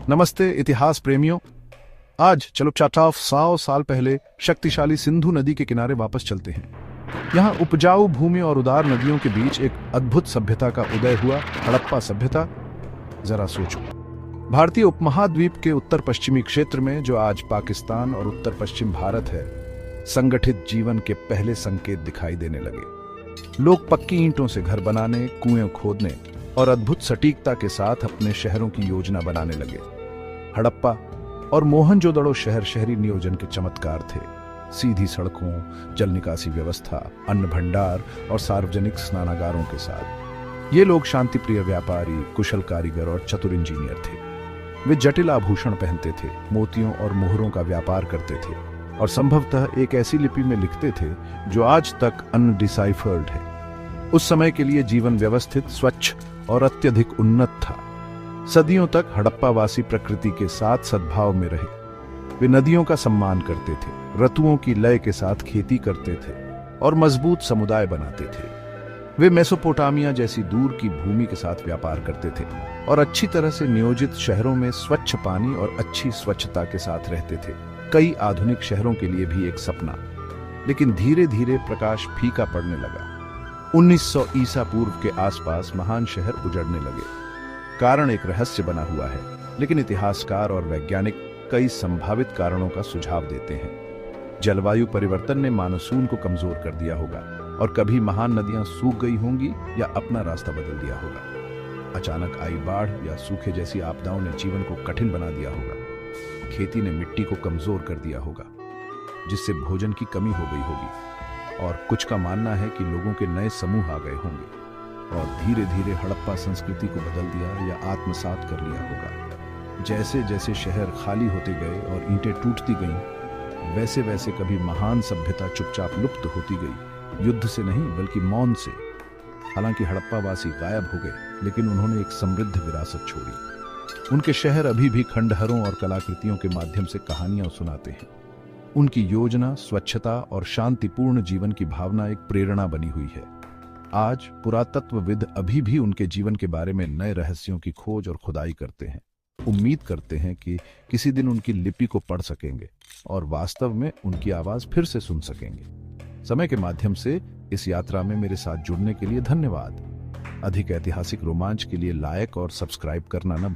नमस्ते इतिहास प्रेमियों। आज चलो 400 साल पहले शक्तिशाली सिंधु नदी के किनारे वापस चलते हैं। यहाँ उपजाऊ भूमि और उदार नदियों के बीच एक अद्भुत सभ्यता का उदय हुआ, हड़प्पा सभ्यता। जरा सोचो, भारतीय उपमहाद्वीप के उत्तर पश्चिमी क्षेत्र में, जो आज पाकिस्तान और उत्तर पश्चिम भारत है, संगठित जीवन के पहले संकेत दिखाई देने लगे। लोग पक्की ईंटों से घर बनाने, कुएं खोदने और अद्भुत सटीकता के साथ अपने शहरों की योजना बनाने लगे। हड़प्पा और मोहनजोदड़ो शहर शहरी नियोजन के चमत्कार थे। सीधी सड़कों, जल निकासी व्यवस्था, अन्न भंडार और सार्वजनिक स्नानागारों के साथ। ये लोग शांतिप्रिय व्यापारी, कुशल कारीगर और चतुर इंजीनियर थे। वे जटिल आभूषण पहनते थे, मोतियों और मोहरों का व्यापार करते थे और संभवतः एक ऐसी लिपि में लिखते थे जो आज तक अनडिसाइफर्ड है। उस समय के लिए जीवन व्यवस्थित, स्वच्छ और अत्यधिक उन्नत था। सदियों तक हड़प्पावासी प्रकृति के साथ सद्भाव में रहे। वे नदियों का सम्मान करते थे, ऋतुओं की लय के साथ खेती करते थे और मजबूत समुदाय बनाते थे। वे मेसोपोटामिया जैसी दूर की भूमि के साथ व्यापार करते थे और अच्छी तरह से नियोजित शहरों में स्वच्छ पानी और अच्छी स्वच्छता के साथ रहते थे। कई आधुनिक शहरों के लिए भी एक सपना, लेकिन धीरे धीरे प्रकाश फीका पड़ने लगा। 1900 ईसा पूर्व के आसपास महान शहर उजड़ने लगे। कारण एक रहस्य बना हुआ है, लेकिन इतिहासकार और वैज्ञानिक कई संभावित कारणों का सुझाव देते हैं। जलवायु परिवर्तन ने मानसून को कमजोर कर दिया होगा, और कभी महान नदियां सूख गई होंगी या अपना रास्ता बदल दिया होगा। अचानक आई बाढ़ या सूखे जैसी आपदाओं ने जीवन को कठिन बना दिया होगा। खेती ने मिट्टी को कमजोर कर दिया होगा, जिससे भोजन की कमी हो गई होगी। और कुछ का मानना है कि लोगों के नए समूह आ गए होंगे और धीरे धीरे हड़प्पा संस्कृति को बदल दिया या आत्मसात कर लिया होगा। जैसे जैसे शहर खाली होते गए और ईंटें टूटती गईं, वैसे वैसे कभी महान सभ्यता चुपचाप लुप्त होती गई, युद्ध से नहीं बल्कि मौन से। हालांकि हड़प्पावासी गायब हो गए, लेकिन उन्होंने एक समृद्ध विरासत छोड़ी। उनके शहर अभी भी खंडहरों और कलाकृतियों के माध्यम से कहानियां सुनाते हैं। उनकी योजना, स्वच्छता और शांतिपूर्ण जीवन की भावना एक प्रेरणा बनी हुई है। आज पुरातत्वविद अभी भी उनके जीवन के बारे में नए रहस्यों की खोज और खुदाई करते हैं। उम्मीद करते हैं कि किसी दिन उनकी लिपि को पढ़ सकेंगे और वास्तव में उनकी आवाज फिर से सुन सकेंगे। समय के माध्यम से इस यात्रा में मेरे साथ जुड़ने के लिए धन्यवाद। अधिक ऐतिहासिक रोमांच के लिए लाइक और सब्सक्राइब करना न